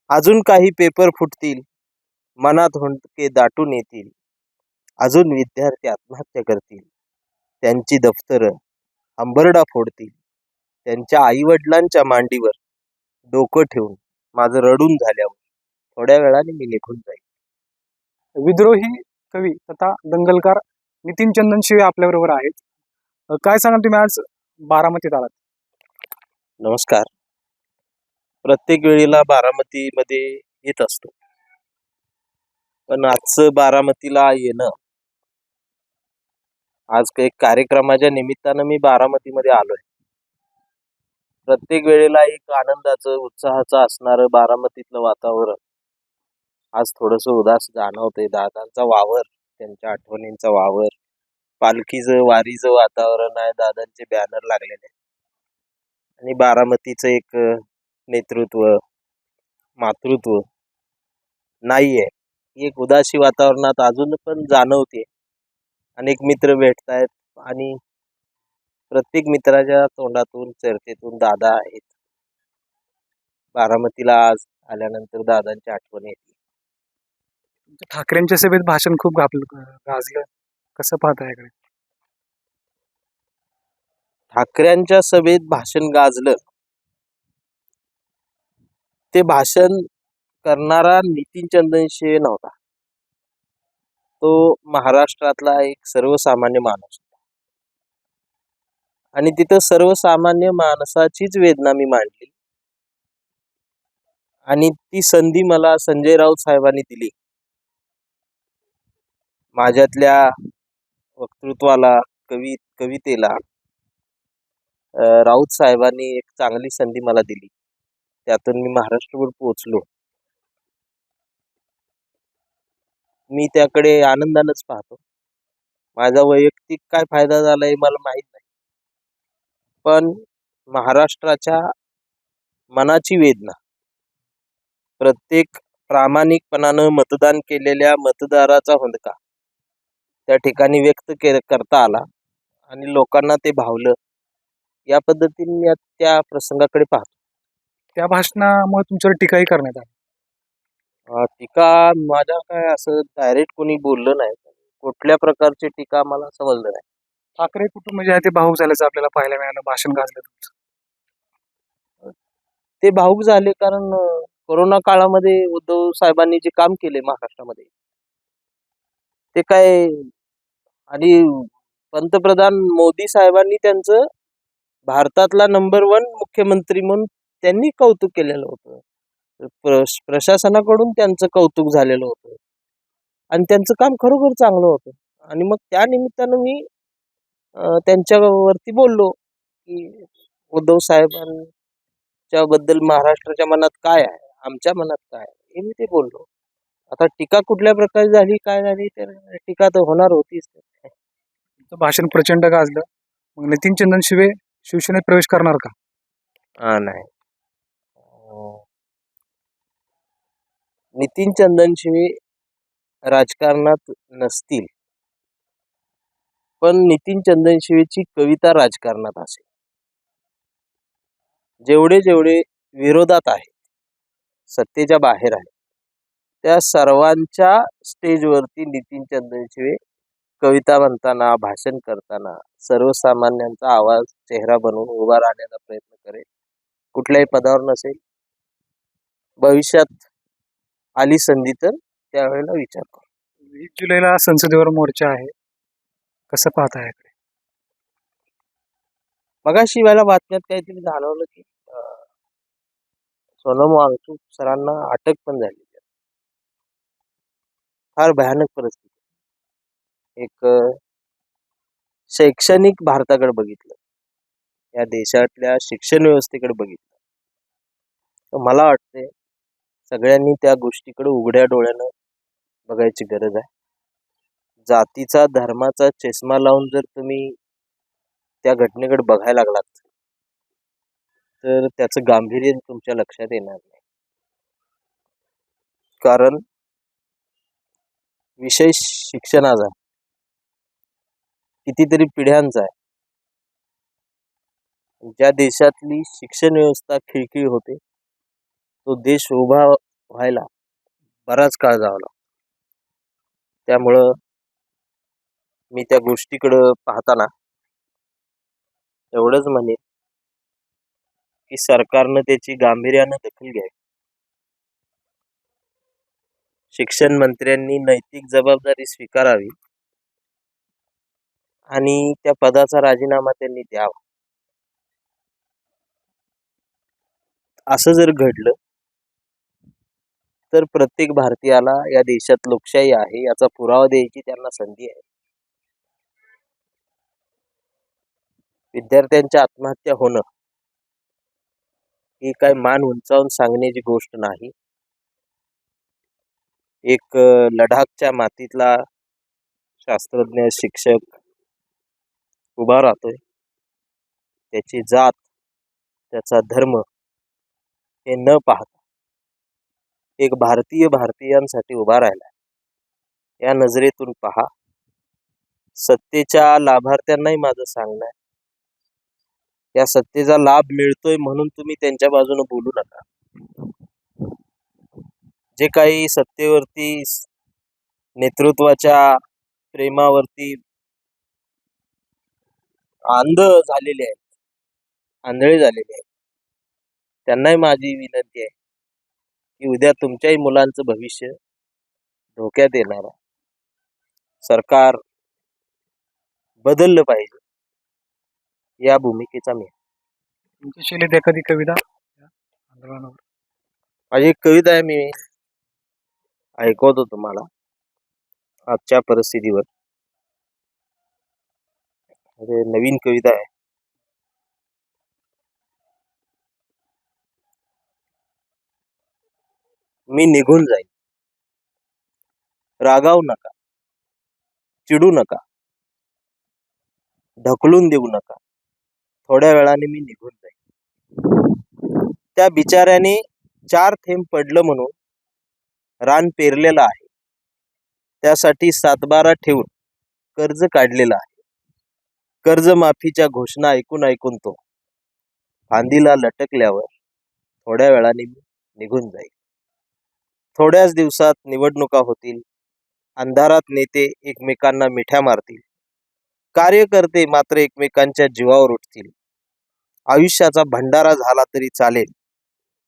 अजून काही पेपर फुटतील, मनात हुंदके दाटून येतील. अजून विद्यार्थी आत्महत्या करतील. त्यांची दफ्तरं हंबरडा फोडतील. त्यांच्या आईवडिलांच्या मांडीवर डोकं ठेवून माझं रडून झाल्यावर थोड्या वेळाने मी निघून जाईल. विद्रोही कवी तथा दंगलकार नितीन चंदन शिवे आपल्याबरोबर आहेत. काय सांगाल तुम्ही आज बारामतीत आलात? नमस्कार. प्रत्येक वेळेला बारामतीमध्ये येत असतो, पण आजचं बारामतीला येणं, आज काही कार्यक्रमाच्या निमित्तानं मी बारामतीमध्ये आलोय. प्रत्येक वेळेला एक आनंदाचं उत्साहाचं असणारं बारामतीतलं वातावरण आज थोडंसं उदास जाणवतंय. दादांचा वावर, त्यांच्या आठवणींचा वावर, पालखीचं वारीचं वातावरण आहे, दादांचे बॅनर लागलेले आणि बारामतीचं एक नेतृत्व, मातृत्व नाहीये. एक उदासी वातावरणात अजून पण जाणवते. अनेक मित्र भेटतायत आणि प्रत्येक मित्राच्या तोंडातून, चर्चेतून दादा आहेत. बारामतीला आज आल्यानंतर दादांची आठवण येते. ठाकरेंच्या सभेत भाषण खूप गाजलं, कसं पाहताय याकडे? ठाकरेंच्या सभेत भाषण गाजलं. ते भाषण करणारा नितीन चंदन शिवे नव्हता. तो महाराष्ट्रातला एक सर्वसामान्य माणूस होता आणि तिथं सर्वसामान्य माणसाचीच वेदना मी मांडली आणि ती संधी मला संजय राऊत साहेबांनी दिली. माझ्यातल्या वक्तृत्वाला, कवितेला राऊत साहेबांनी एक चांगली संधी मला दिली. त्यातून मी महाराष्ट्रभर पोहोचलो. मी त्याकडे आनंदानंच पाहतो. माझा वैयक्तिक काय फायदा झालाय मला माहित नाही, पण महाराष्ट्राच्या मनाची वेदना, प्रत्येक प्रामाणिकपणानं मतदान केलेल्या मतदाराचा हुंदका त्या ठिकाणी व्यक्त करता आला आणि लोकांना ते भावलं. या पद्धतीने मी त्या प्रसंगाकडे पाहतो. त्या भाषणामुळे तुमच्यावर टीकाही करण्यात आली. टीका माझ्या काय असं डायरेक्ट कोणी बोललं नाही. कुठल्या प्रकारची टीका मला समजलं नाही. ठाकरे कुटुंब जे आहे ते भाऊक झाल्याचं आपल्याला पाहायला मिळालं. भाषण गाजलं तुमचं. ते भाऊक झाले कारण कोरोना काळामध्ये उद्धव साहेबांनी जे काम केले महाराष्ट्रामध्ये, ते काय, आणि पंतप्रधान मोदी साहेबांनी त्यांचं भारतातला नंबर 1 मुख्यमंत्री म्हणून त्यांनी कौतुक केलेलं होतं. प्रशासनाकडून त्यांचं कौतुक झालेलं होतं आणि त्यांचं काम खरोखर चांगलं होतं. आणि मग त्या निमित्तानं मी त्यांच्यावरती बोललो की उद्धव साहेबांच्या बद्दल महाराष्ट्राच्या मनात काय आहे, आमच्या मनात काय आहे, हे मी ते बोललो. आता टीका कुठल्या प्रकारे झाली, काय झाली, तर टीका तर होणार होतीच. तुमचं भाषण प्रचंड गाजलं. मग नितीन चंदन शिवे शिवसेनेत प्रवेश करणार का? नाही. नितीन चंदन शिवे राजकारणात नसतील, पण नितीन चंदन शिवेची कविता राजकारणात असेल. जेवढे जेवढे विरोधात आहेत, सत्तेच्या बाहेर आहेत, त्या सर्वांच्या स्टेजवरती नितीन चंदन शिवे कविता म्हणताना, भाषण करताना सर्वसामान्यांचा आवाज, चेहरा बनवून उभा राहण्याचा प्रयत्न करेल. कुठल्याही पदावर नसेल. भविष्यात आली संधी तर त्यावेळेला विचार करू. 20 जुलैला संसदेवर मोर्चा आहे, कसं पाहताय याकडे? मगाशी मला बातम्यात काहीतरी जाणवलं की सोनम वांगचूक सरांना अटक पण झाली. फार भयानक परिस्थिती. एक शैक्षणिक भारताकडे बघितलं, या देशातल्या शिक्षण व्यवस्थेकडे बघितलं, तर मला वाटते सगळ्यांनी त्या गोष्टीकडे उघड्या डोळ्यानं बघायची गरज आहे. जातीचा, धर्माचा चष्मा लावून जर तुम्ही त्या घटनेकडे बघायला लागलात तर त्याचं गांभीर्य तुमच्या लक्षात येणार नाही. कारण विषय शिक्षणाचा कितीतरी पिढ्यांचा आहे. ज्या देशातली शिक्षण व्यवस्था खिळखिळी होते, तो देश उभा व्हायला बराच काळ जावा लागतो. त्यामुळं मी त्या गोष्टीकडं पाहताना एवढंच म्हणेन की सरकारनं त्याची गांभीर्यानं दखल घ्यावी. शिक्षण मंत्र्यांनी नैतिक जबाबदारी स्वीकारावी आणि त्या पदाचा राजीनामा त्यांनी द्यावा. असं जर घडलं तर प्रत्येक भारतीयाला या देशात लोकशाही आहे याचा पुरावा द्यायची त्यांना संधी आहे. विद्यार्थ्यांच्या आत्महत्या होणं ही काय मान उंचावून सांगण्याची गोष्ट नाही. एक लडाखच्या मातीतला शास्त्रज्ञ शिक्षक उभा राहतोय. त्याची जात, त्याचा धर्म हे न पाहता एक भारतीय भारतीयांसाठी उभा राहिला. या नजरेतून पहा. सत्तेच्या लाभार्थ्यांनाही माझं सांगणं आहे, या सत्तेचा लाभ मिळतोय म्हणून तुम्ही त्यांच्या बाजूने बोलू नका. जे काही सत्तेवरती नेतृत्वाच्या प्रेमावरती अंध झालेले आहेत, आंधळे झालेले आहेत, त्यांनाही माझी विनंती आहे की उद्या तुमच्याही मुलांचं भविष्य धोक्यात येणार आहे. सरकार बदललं पाहिजे या भूमिकेचा मी. तुमच्या शैलीत एखादी कविता या आंदोलनावर? माझी एक कविता आहे, मी ऐकवतो तुम्हाला आजच्या परिस्थितीवर. नवीन कविता आहे. मी निघून जाईन, रागावू नका, चिडू नका, ढकलून देऊ नका, थोड्या वेळाने मी निघून जाईन. त्या बिचाऱ्याने 4 थेंब पडलं म्हणून रान पेरलेलं आहे. त्यासाठी 7-12 ठेवून कर्ज काढलेलं आहे. कर्जमाफीच्या घोषणा ऐकून ऐकून तो फांदीला लटकल्यावर थोड्या वेळाने मी निघून जाईल. थोड्याच दिवसात निवडणुका होतील. अंधारात नेते एकमेकांना मिठ्या मारतील. कार्यकर्ते मात्र एकमेकांच्या जीवावर उठतील. आयुष्याचा भंडारा झाला तरी चालेल,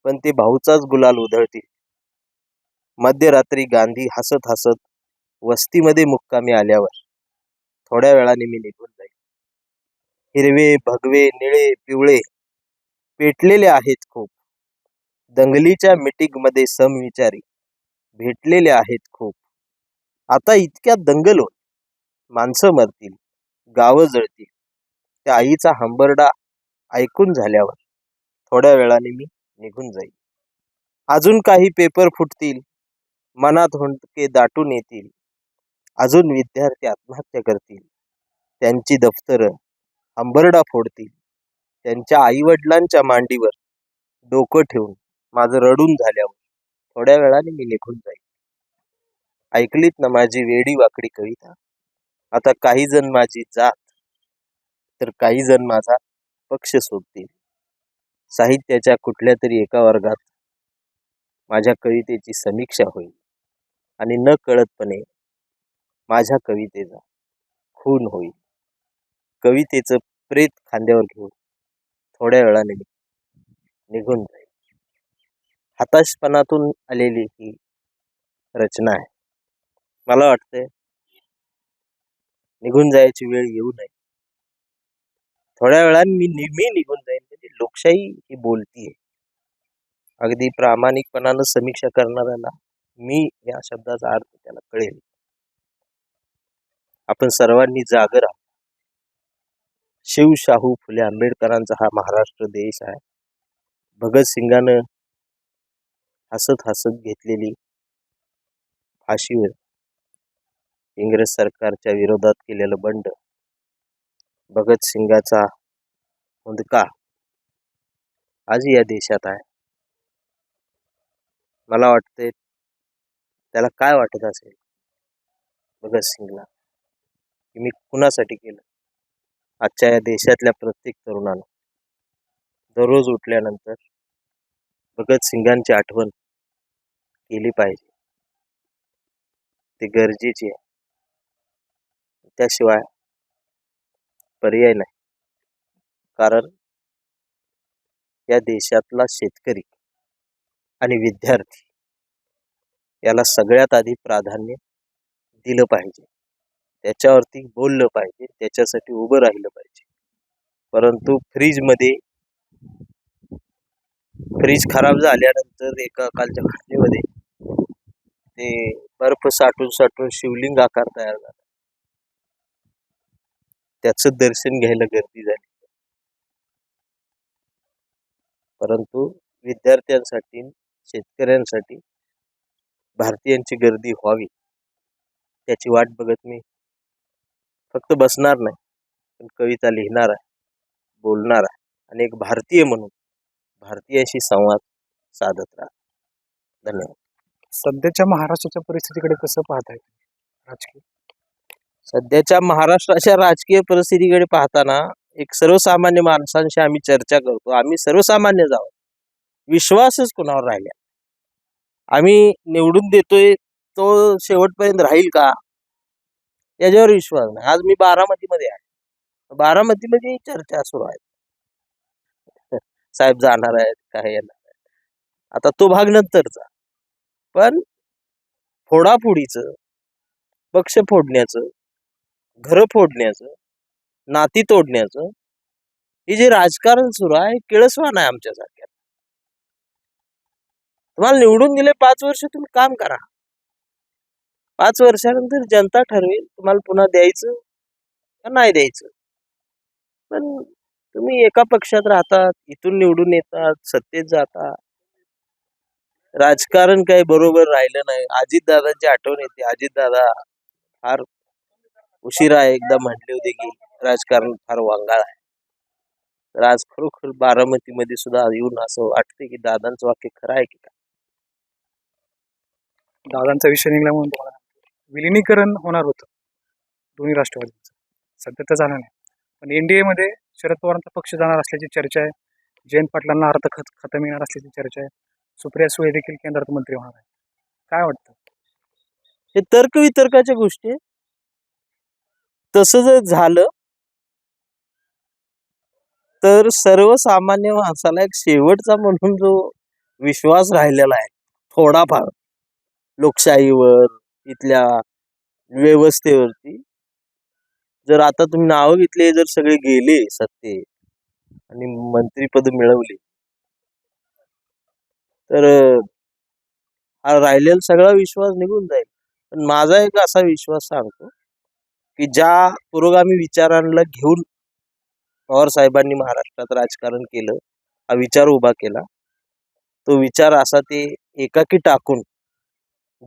पण ते भाऊचाच गुलाल उधळतील. मध्यरात्री गांधी हसत हसत वस्तीमध्ये मुक्कामी आल्यावर थोड्या वेळाने मी निघून जाईल. हिरवे, भगवे, निळे, पिवळे पेटलेले आहेत खूप. दंगलीच्या मीटिंगमध्ये समविचारी भेटलेले आहेत खूप. आता इतक्या दंगल होईल, माणसं मरतील, गावं जळतील. त्या आईचा हंबरडा ऐकून झाल्यावर थोड्या वेळाने मी निघून जाईल. अजून काही पेपर फुटतील, मनात हुंदके दाटून येतील. अजून विद्यार्थी आत्महत्या करतील. त्यांची दफ्तरं हंबरडा फोडतील. त्यांच्या आईवडिलांच्या मांडीवर डोकं ठेवून माझं रडून झाल्यावर थोड्या वेळाने मी निघून जाईल. ऐकलीत ना माझी वेडी वाकडी कविता? आता काही जण माझी जात तर काही जण माझा पक्ष सोडतील. साहित्याच्या कुठल्या तरी एका वर्गात माझ्या कवितेची समीक्षा होईल आणि न कळतपणे माझ्या कवितेचा खून होईल. कवितेचं प्रेत खांद्यावर घेऊन थोड्या वेळाने निघून जाईल. हताशपणातून आलेली ही रचना आहे. मला वाटतंय निघून जायची वेळ येऊ नये. थोड्या वेळाने मी निघून जाईन. म्हणजे लोकशाही ही बोलतीये. अगदी प्रामाणिकपणानं समीक्षा करणाऱ्याला मी या शब्दाचा अर्थ त्याला कळेल. आपण सर्वांनी जागे राहू. शिव शाहू फुले आंबेडकरांचा हा महाराष्ट्र देश आहे. भगतसिंगानं हसत हसत घेतलेली फाशीवर इंग्रज सरकारच्या विरोधात केलेलं बंड, भगतसिंगाचा हुंदका आज या देशात आहे. मला वाटतंय त्याला काय वाटत असेल भगतसिंगला की मी कुणासाठी केलं. आजच्या या देशातल्या प्रत्येक तरुणानं दररोज उठल्यानंतर भगतसिंगांची आठवण केली पाहिजे. ते गरजेची आहे. त्याशिवाय पर्याय नाही. कारण या देशातला शेतकरी आणि विद्यार्थी याला सगळ्यात आधी प्राधान्य दिलं पाहिजे. त्याच्यावरती बोललं पाहिजे, त्याच्यासाठी उभं राहिलं पाहिजे. परंतु फ्रीज खराब झाल्यानंतर एका कालच्या घटनेमध्ये ते बर्फ साठून साठून शिवलिंग आकार तयार झाला. त्याचं दर्शन घ्यायला गर्दी झाली. परंतु विद्यार्थ्यांसाठी, शेतकऱ्यांसाठी भारतीयांची गर्दी व्हावी त्याची वाट बघत मी फक्त बसणार नाही, पण कविता लिहिणार आहे, बोलणार आहे आणि एक भारतीय म्हणून भारतीयाशी संवाद साधत राहा. धन्यवाद. सध्याच्या महाराष्ट्राच्या परिस्थितीकडे कसं पाहताय राजकीय? सध्याच्या महाराष्ट्राच्या राजकीय परिस्थितीकडे पाहताना एक सर्वसामान्य माणसांशी आम्ही चर्चा करतो. आम्ही सर्वसामान्य आहोत. विश्वासच कुणावर राहिला. आम्ही निवडून देतोय तो शेवटपर्यंत राहील का याच्यावर विश्वास नाही. आज मी बारामतीमध्ये आहे. बारामतीमध्ये चर्चा सुरू आहे. साहेब जाणार आहेत काय येणार आहे. आता तो भाग नंतरचा. पण फोडाफोडीचं, पक्ष फोडण्याचं, घर फोडण्याचं, नाती तोडण्याचं हे जे राजकारण सुरू आहे किळसवान आहे आमच्यासारख्या. तुम्हाला निवडून दिले 5 वर्ष, तुम्ही काम करा. 5 वर्षानंतर जनता ठरवेल तुम्हाला पुन्हा द्यायचं का नाही द्यायचं. पण तुम्ही एका पक्षात राहतात, इथून निवडून येतात, सत्तेत जातात. राजकारण काही बरोबर राहिलं नाही. अजितदादांची आठवण येते. अजितदादा फार उशिरा एकदा म्हटले होते की राजकारण फार वांगाळ आहे. तर आज खरोखर बारामतीमध्ये सुद्धा येऊन असं वाटते की दादांचं वाक्य खरं आहे की काय. दादांचा विषय निघाला म्हणून तुम्हाला विलिनीकरण होणार होतं दोन्ही राष्ट्रवादींचं. सध्या तर झालं नाही. पण एनडीए मध्ये शरद पवारांचा पक्ष जाणार असल्याची चर्चा आहे. जयंत पाटलांना अर्थ खतम येणार असल्याची चर्चा आहे. सुप्रिया सुळे देखील केंद्रात मंत्री होणार आहे. काय वाटतं? हे तर्कवितर्काच्या गोष्टी आहेत. तसं जर झालं तर सर्वसामान्य माणसाला एक शेवटचा म्हणून जो विश्वास राहिलेला आहे थोडाफार लोकशाहीवर, इथल्या व्यवस्थेवरती, जर आता तुम्ही नावं घेतले, जर सगळे गेले सत्तेत आणि मंत्रीपद मिळवली तर हा राहिलेला सगळा विश्वास निघून जाईल. पण माझा एक असा विश्वास सांगतो की ज्या पुरोगामी विचारांना घेऊन पवार साहेबांनी महाराष्ट्रात राजकारण केलं, हा विचार उभा केला, तो विचार असा ते एकाकी टाकून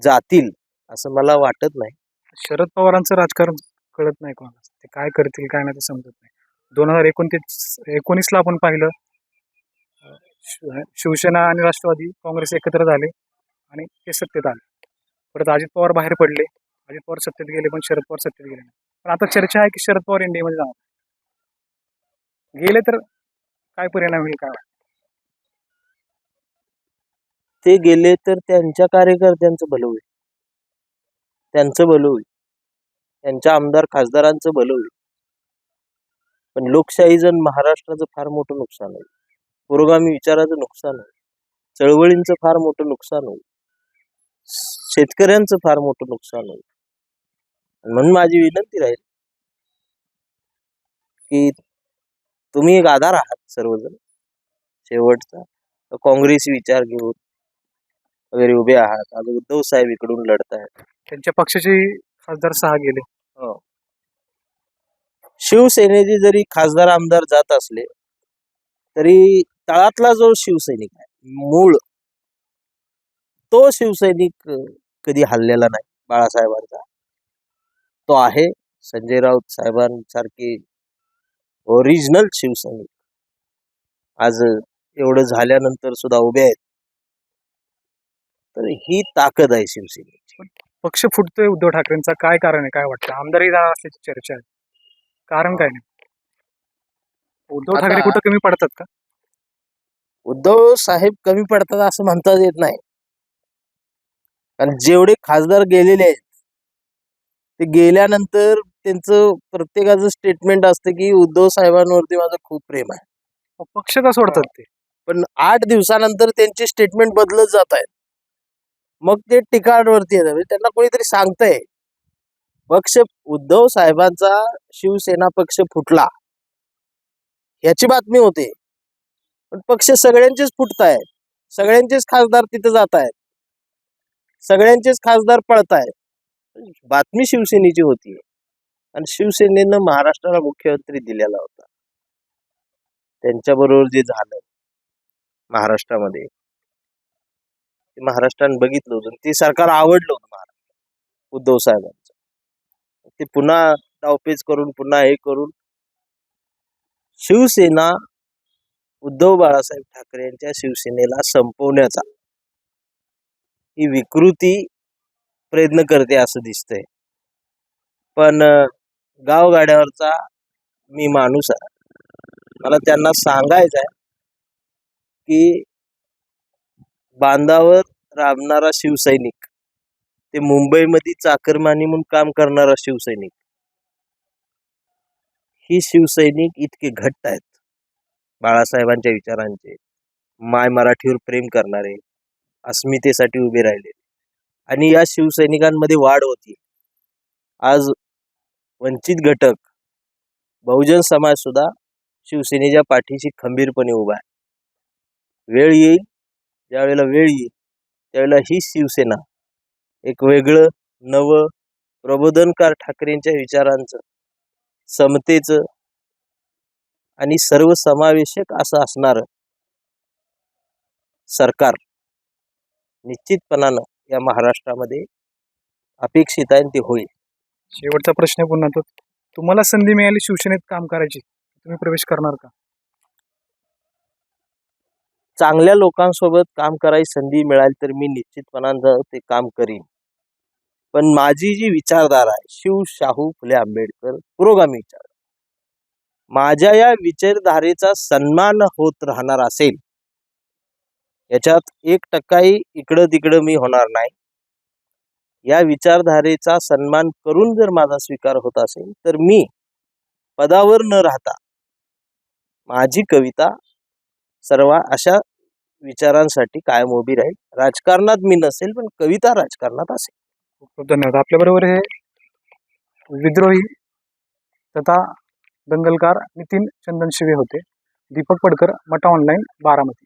जातील असं मला वाटत नाही. शरद पवारांचं राजकारण कळत नाही कोणाला. ते काय करतील काय नाही ते समजत नाही. 2019ला आपण पाहिलं, शिवसेना आणि राष्ट्रवादी काँग्रेस एकत्र झाले आणि ते सत्तेत आले. परत अजित पवार बाहेर पडले. अजित पवार सत्तेत गेले पण शरद पवार सत्तेत गेले नाही. पण आता चर्चा आहे की शरद पवार एनडीएमध्ये जाणार. गेले तर काय परिणाम होईल काय? ते गेले तर त्यांच्या कार्यकर्त्यांचं भलं होईल, त्यांचं भलं होईल, त्यांच्या आमदार खासदारांचं भलं होईल. पण लोकशाहीचं महाराष्ट्राचं फार मोठं नुकसान होईल. पुरोगामी विचाराचं नुकसान होईल. चळवळींचं फार मोठं नुकसान होईल. शेतकऱ्यांचं फार मोठं नुकसान होईल. म्हणून माझी विनंती राहील की तुम्ही एक आधार आहात सर्वजण. शेवटचा काँग्रेसी विचार घेऊन वगैरे उभे आहात. आज उद्धव साहेब इकडून लढत आहेत. त्यांच्या पक्षाचे खासदार 6 गेले. शिवसेनेचे जरी खासदार आमदार जात असले तरी तळातला जो शिवसैनिक आहे मूळ, तो शिवसैनिक कधी हल्लेला नाही बाळासाहेबांचा. तो आहे संजय राऊत साहेबांसारखे ओरिजिनल शिवसैनिक आज एवढं झाल्यानंतर सुद्धा उभे आहेत. तर ही ताकद आहे शिवसेनेची. पक्ष फुटतोय उद्धव ठाकरेंचा, काय कारण आहे काय वाटतं? आमदारही जाणार असल्याची चर्चा आहे. कारण काय नाही? उद्धव ठाकरे कुठं कमी पडतात का? उद्धव साहेब कमी पडतात असं म्हणता येत नाही. कारण जेवढे खासदार गेलेले आहेत ते गेल्यानंतर त्यांचं प्रत्येकाचं स्टेटमेंट असतं की उद्धव साहेबांवरती माझं खूप प्रेम आहे. पक्ष का सोडतात ते? पण 8 दिवसानंतर त्यांचे स्टेटमेंट बदलत जात आहेत. मग ते टिकाडवरती येतात. म्हणजे त्यांना कोणीतरी सांगतंय पक्ष उद्धव साहेबांचा शिवसेना पक्ष फुटला याची बातमी होते. पण पक्ष सगळ्यांचेच फुटतायत, सगळ्यांचेच खासदार तिथे जात आहेत, सगळ्यांचेच खासदार पळतायत. बातमी शिवसेनेची होती आणि शिवसेनेनं महाराष्ट्राला मुख्यमंत्री दिलेला होता. त्यांच्याबरोबर जे झालं महाराष्ट्रामध्ये ते महाराष्ट्रानं बघितलं होतं. ते सरकार आवडलं होतं महाराष्ट्र उद्धव साहेबांचं. ते पुन्हा डावपेच करून पुन्हा हे करून शिवसेना उद्धव बाळासाहेब ठाकरे यांच्या शिवसेनेला संपवण्याचा ही विकृती प्रयत्न करते असं दिसतंय. पण गावगाड्यावरचा मी माणूस आहे. मला त्यांना सांगायचं आहे की बांधावर राबणारा शिवसैनिक, ते मुंबईमध्ये चाकरमानी म्हणून काम करणारा शिवसैनिक, ही शिवसैनिक इतके घट्ट आहेत बाळासाहेबांच्या विचारांचे, माय मराठीवर प्रेम करणारे, अस्मितेसाठी उभे राहिले. आणि या शिवसैनिकांमध्ये वाढ होती. आज वंचित घटक, बहुजन समाज सुद्धा शिवसेनेच्या पाठीशी खंबीरपणे उभा आहे. वेळ येईल, ज्यावेळेला वेळ येईल त्यावेळेला ही शिवसेना एक वेगळं नवं प्रबोधनकार ठाकरेंच्या विचारांचं, समतेचं आणि सर्वसमावेशक असं असणारं सरकार निश्चितपणानं या महाराष्ट्रामध्ये अपेक्षित आहे आणि ते होईल. शेवटचा प्रश्न आहे पुन्हा तो, तुम्हाला संधी मिळाली शिवसेनेत काम करायची, तुम्ही प्रवेश करणार का? चांगल्या लोकांसोबत काम करायची संधी मिळाली तर मी निश्चितपणानं ते काम करीन. पण माझी जी विचारधारा आहे शिव शाहू फुले आंबेडकर पुरोगामी विचार, माझ्या या विचारधारेचा सन्मान होत राहणार असेल, याच्यात 1% इकडं तिकडं मी होणार नाही. या विचारधारेचा सन्मान करून जर माझा स्वीकार होत असेल तर मी पदावर न राहता माझी कविता सर्व अशा विचारांसाठी कायम उभी राहील. राजकारणात मी नसेल पण कविता राजकारणात असेल. खूप खूप धन्यवाद. आपल्याबरोबर हे विद्रोही तथा दंगलकार नितीन चंदन शिवे होते. दीपक पडकर, मटा ऑनलाईन, बारामती.